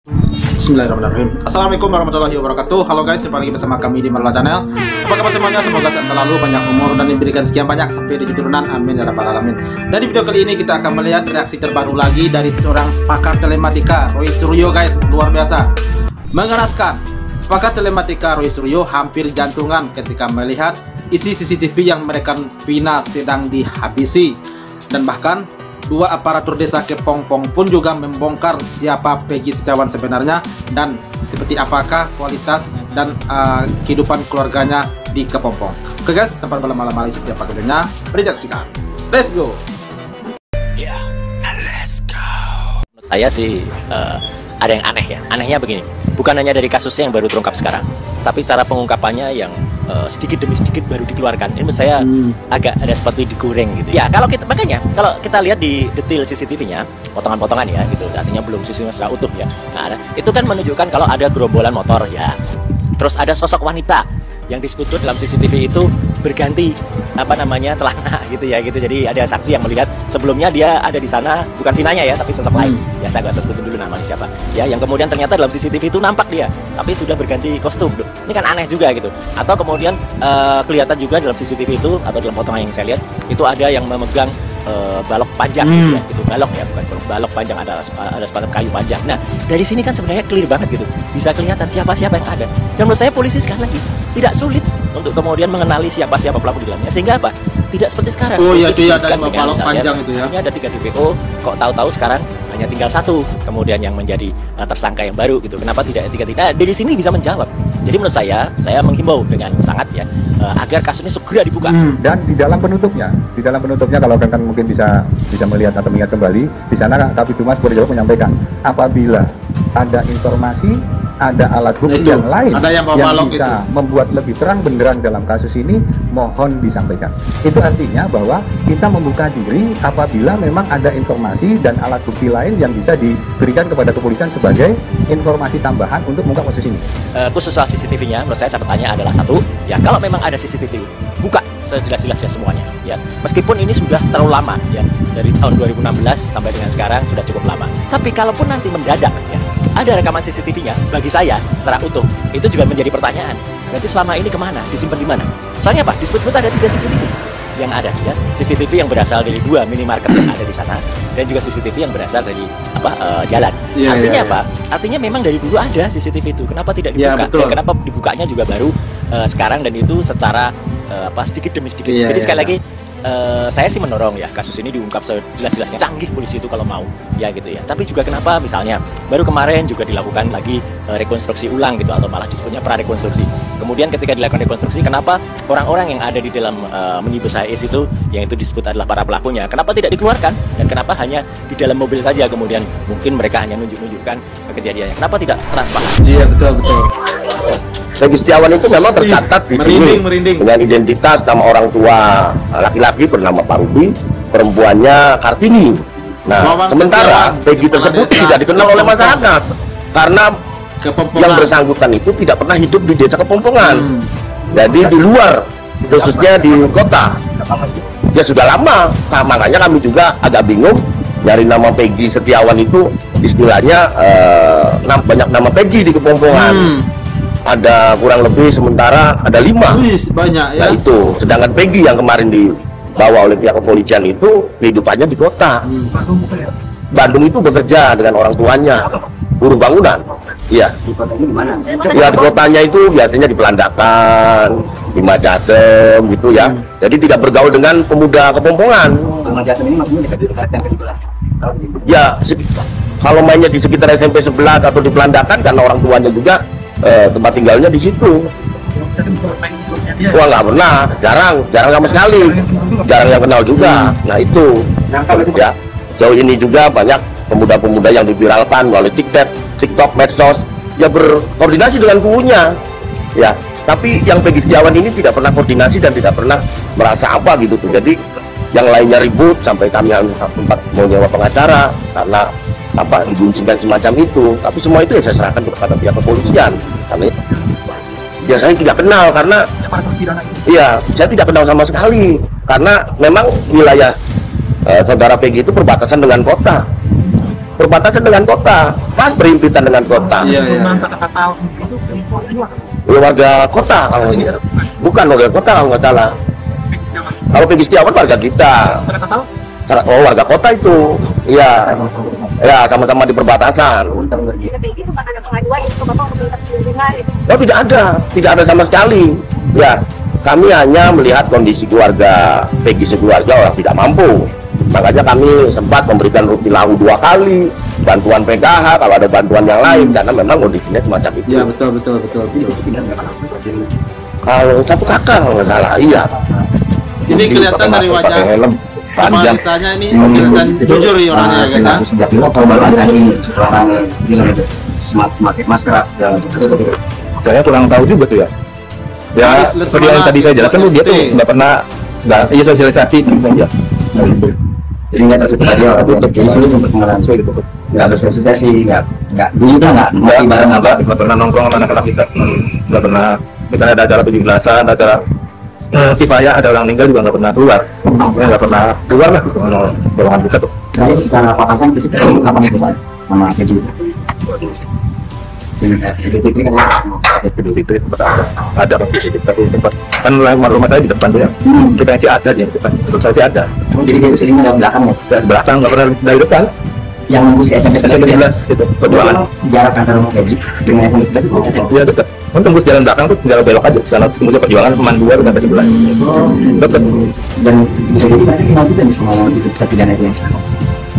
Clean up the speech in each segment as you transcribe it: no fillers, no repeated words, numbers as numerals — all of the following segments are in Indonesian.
Bismillahirrahmanirrahim. Assalamualaikum warahmatullahi wabarakatuh. Halo guys, jumpa lagi bersama kami di Marla Channel. Apa kabar semuanya? Semoga sehat selalu, banyak umur, dan diberikan sekian banyak sampai di keturunan. Amin ya rabbal alamin. Dan di video kali ini kita akan melihat reaksi terbaru lagi dari seorang pakar telematika, Roy Suryo guys. Luar biasa, mengeraskan. Pakar telematika Roy Suryo hampir jantungan ketika melihat isi CCTV yang merekam Vina sedang dihabisi. Dan bahkan dua aparatur desa Kepompong pun juga membongkar siapa Peggy Setiawan sebenarnya dan seperti apakah kualitas dan kehidupan keluarganya di Kepompong. Oke guys, tanpa berlama-lama lagi setiap videonya, redaksikan. Let's go. Let's go. Saya sih ada yang aneh ya. Anehnya begini, bukan hanya dari kasusnya yang baru terungkap sekarang, tapi cara pengungkapannya yang sedikit demi sedikit baru dikeluarkan. Ini menurut saya agak ada seperti digoreng gitu. Ya, makanya kalau kita lihat di detail CCTV-nya, potongan-potongan ya gitu, artinya belum CCTV secara utuh ya. Nah, itu kan menunjukkan kalau ada gerombolan motor ya. Terus ada sosok wanita yang disebut dalam CCTV itu berganti celana gitu ya gitu. Jadi ada saksi yang melihat sebelumnya dia ada di sana, bukan Vinanya ya, tapi sosok lain. Ya saya nggak sebutin dulu namanya siapa. Ya, yang kemudian ternyata dalam CCTV itu nampak dia, tapi sudah berganti kostum. Ini kan aneh juga gitu. Atau kemudian kelihatan juga dalam CCTV itu atau dalam potongan yang saya lihat itu ada yang memegang balok panjang gitu ya, gitu. Balok ya, bukan balok panjang, ada sepatah kayu panjang. Nah, dari sini kan sebenarnya clear banget gitu, bisa kelihatan siapa yang ada. Dan menurut saya polisi sekali lagi tidak sulit untuk kemudian mengenali siapa pelaku di dalamnya, sehingga apa? Tidak seperti sekarang. Oh iya, itu ya, ada balok panjang itu ya. Ini ada 3 DPO, kok tahu-tahu sekarang hanya tinggal 1 kemudian yang menjadi tersangka yang baru gitu. Kenapa tidak 3? Nah, dari sini bisa menjawab. Jadi menurut saya menghimbau dengan sangat ya agar kasus ini segera dibuka. Dan di dalam penutupnya kalau rekan mungkin bisa melihat atau mengingat kembali, di sana Kabid Humas Polda Jawa menyampaikan apabila ada informasi, ada alat bukti yang lain yang bisa membuat lebih terang benderang dalam kasus ini, mohon disampaikan. Itu artinya bahwa kita membuka diri apabila memang ada informasi dan alat bukti lain yang bisa diberikan kepada kepolisian sebagai informasi tambahan untuk mengungkap kasus ini. Khusus soal CCTV-nya, menurut saya catatannya adalah 1, ya kalau memang ada CCTV, buka sejelas-jelasnya semuanya. Ya, meskipun ini sudah terlalu lama, ya dari tahun 2016 sampai dengan sekarang sudah cukup lama. Tapi kalaupun nanti mendadak, ya ada rekaman CCTV-nya, bagi saya secara utuh itu juga menjadi pertanyaan. Berarti selama ini kemana? Disimpan di mana? Soalnya apa? Disebut-sebut ada 3 CCTV yang ada ya. CCTV yang berasal dari 2 minimarket yang ada di sana, dan juga CCTV yang berasal dari jalan. Artinya apa? Artinya memang dari dulu ada CCTV itu. Kenapa tidak dibuka? Dan kenapa dibukanya juga baru sekarang, dan itu secara sedikit demi sedikit. Jadi sekali lagi saya sih mendorong ya kasus ini diungkap sejelas-jelasnya. Canggih polisi itu kalau mau ya gitu ya. Tapi juga kenapa misalnya baru kemarin juga dilakukan lagi rekonstruksi ulang gitu, atau malah disebutnya prarekonstruksi. Kemudian ketika dilakukan rekonstruksi, kenapa orang-orang yang ada di dalam mini bus HIS itu, yang itu disebut adalah para pelakunya, kenapa tidak dikeluarkan, dan kenapa hanya di dalam mobil saja, kemudian mungkin mereka hanya nunjuk-nunjukkan kejadiannya, kenapa tidak transparan? Iya, betul. Peggy Setiawan itu memang tercatat di sini dengan identitas nama orang tua, laki-laki bernama Pak Ruby, perempuannya Kartini. Nah, sementara Peggy tersebut tidak dikenal oleh masyarakat karena yang bersangkutan itu tidak pernah hidup di desa Kepompongan. Jadi di luar, khususnya di kota. Ya sudah lama, makanya kami juga agak bingung dari nama Peggy Setiawan itu, istilahnya banyak nama Peggy di Kepompongan. Ada kurang lebih sementara ada 5. Banyak ya. Nah itu, sedangkan Peggy yang kemarin dibawa oleh pihak kepolisian itu kehidupannya di kota. Bandung itu bekerja dengan orang tuanya, buruh bangunan. Iya. Ya, di kotanya itu biasanya di Pelandakan, di Majasem gitu ya. Jadi tidak bergaul dengan pemuda Kepompongan. Majasem ini maksudnya ya, kalau mainnya di sekitar SMP 11 atau di Pelandakan, karena orang tuanya juga tempat tinggalnya di situ. Wah, nggak pernah, jarang sama sekali, jarang yang kenal juga. Nah itu ya, jauh ini juga banyak pemuda-pemuda yang diviralkan melalui TikTok, medsos, ya berkoordinasi dengan kubunya ya. Tapi yang Peggy Setiawan ini tidak pernah koordinasi dan tidak pernah merasa apa gitu tuh. Jadi yang lainnya ribut sampai kami harus sempat mau nyewa pengacara karena dibuncikan semacam itu. Tapi semua itu ya saya serahkan kepada pihak kepolisian, karena ya saya tidak kenal, karena saya tidak kenal sama sekali, karena memang wilayah saudara Peggy itu perbatasan dengan kota. berbatasan dengan kota, pas berhimpitan dengan kota. Warga kota kalau bukan warga kota kalau nggak salah. Kalau Peggy Setiawan warga kita. Oh, warga kota itu. Iya. Ya, sama-sama di perbatasan. Oh, tidak ada sama sekali. Ya, kami hanya melihat kondisi keluarga Peggy sekeluarga orang tidak mampu. Makanya kami sempat memberikan Rutilahu 2 kali, bantuan PKH kalau ada bantuan yang lain, karena memang kondisinya semacam itu. Iya, betul. Kalau satu kakak kalau nggak salah, iya. Ini kelihatan dari wajah panjang. Misalnya ini kelihatan jujur ya orangnya ya guys. Sejak dulu atau baru ada ini setelah bilang itu pakai masker segala macam. Saya kurang tahu juga tuh ya. Ya, seperti yang tadi saya jelaskan dia tuh nggak pernah sosialisasi saja. Jadi nggak tertutup aja, jadi sulit untuk mengenal. Nggak bersosialisasi, nggak dulu kan nggak bareng nggak pernah nongkrong sama anak-anak kita, nggak pernah. Misalnya ada acara 17-an, ada acara kifayah, ada orang meninggal juga nggak pernah keluar. Saya nggak pernah keluar lah gitu, golongan kita tuh. Saya sekarang apakasan bisa apa nih bukan sama keju. Itu kan ada tapi sempat kan rumah saya di depan tuh ya. Kita masih ada di depan, terus saya masih ada. Jadi dia sering dari belakang ya? Dari belakang nggak pernah dari depan. Yang nembus ke SMP 11 itu perjuangan. Jarak antar rumah Peggy dengan SMP 11 itu dekat. Iya dekat. Tembus jalan belakang tuh tinggal belok aja. Sana tembus perjuangan Peman 2 sampai sebelah. Dekat. Dan bisa jadi nanti kenal juga nih sama yang itu terpidana itu yang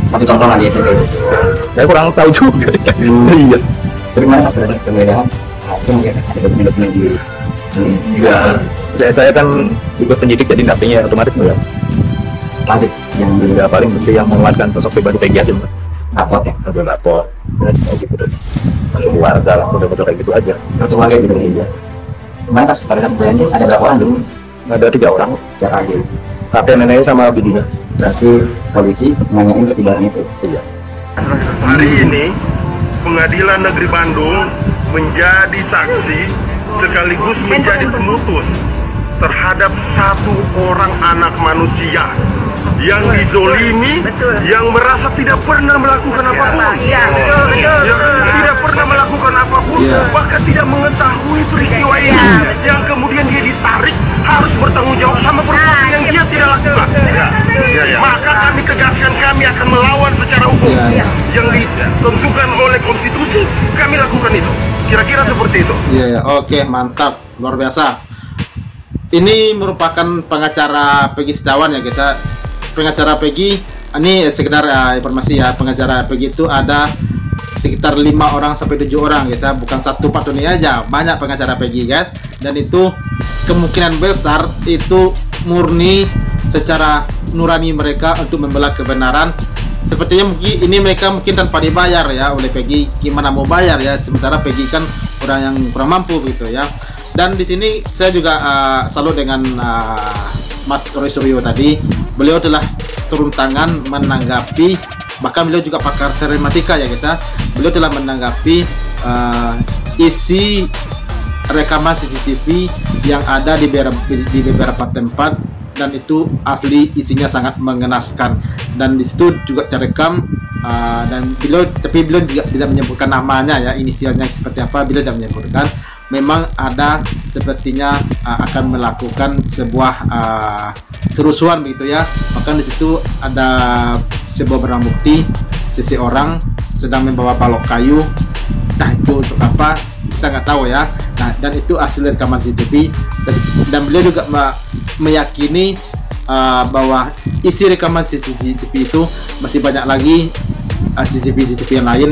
satu tongkrongan di SMP. Saya kurang tahu juga. Iya. Dari mana mas berarti penggeledahan? Itu melihat ada dokumen-dokumen di ya, saya kan juga penyidik jadi napinya otomatis ya. Lanjut yang ya, paling penting yang menguatkan sosok pribadi Peggy aja. Rapor ya? Ada rapor. Terus keluarga lah, betul-betul kayak gitu aja. Untuk warga gitu ya. Gimana pas pada saat itu ada berapa orang dulu? Ada 3 orang. Siapa aja? Kakek neneknya sama bibinya. Berarti polisi nanyain ketimbang itu. Iya. Hari ini Pengadilan Negeri Bandung menjadi saksi sekaligus menjadi pemutus terhadap satu orang anak manusia yang dizolimi, yang merasa tidak pernah melakukan apapun, yang tidak pernah melakukan apapun, bahkan tidak mengetahui peristiwa ini, yang kemudian dia ditarik harus bertanggung jawab sama perbuatan yang dia tidak lakukan. Maka kami tegaskan kami akan melawan secara hukum yang ditentukan oleh konstitusi, kami lakukan itu. Kira-kira seperti itu. Iya, oke, mantap, luar biasa. Ini merupakan pengacara Peggy Setiawan ya guys ya. Pengacara Peggy, ini sekedar informasi ya, pengacara Peggy itu ada sekitar 5 orang sampai 7 orang guys ya, bukan 1 Pak Doni aja, banyak pengacara Peggy guys. Dan itu kemungkinan besar itu murni secara nurani mereka untuk membela kebenaran. Sepertinya mungkin ini mereka mungkin tanpa dibayar ya oleh Peggy, gimana mau bayar ya, sementara Peggy kan orang yang kurang mampu gitu ya. Dan di sini saya juga salut dengan Mas Roy Suryo tadi. Beliau telah turun tangan menanggapi, bahkan beliau juga pakar telematika ya guys ya. Beliau telah menanggapi isi rekaman CCTV yang ada di beberapa tempat, dan itu asli isinya sangat mengenaskan. Dan di situ juga terekam dan beliau juga tidak menyebutkan namanya ya, inisialnya seperti apa, beliau tidak menyebutkan. Memang ada sepertinya akan melakukan sebuah kerusuhan begitu ya. Bahkan di situ ada sebuah barang bukti, seseorang sedang membawa balok kayu. Nah itu untuk apa kita nggak tahu ya. Nah dan itu hasil rekaman CCTV, dan beliau juga meyakini bahwa isi rekaman CCTV itu masih banyak lagi CCTV yang lain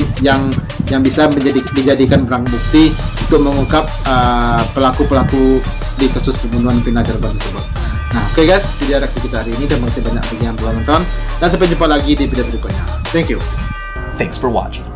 yang bisa dijadikan barang bukti untuk mengungkap pelaku-pelaku di kasus pembunuhan Vina Cirebon tersebut. Nah oke guys, video reaksi kita hari ini, dan masih banyak bagi yang telah menonton, dan sampai jumpa lagi di video berikutnya. Thank you. Thanks for watching.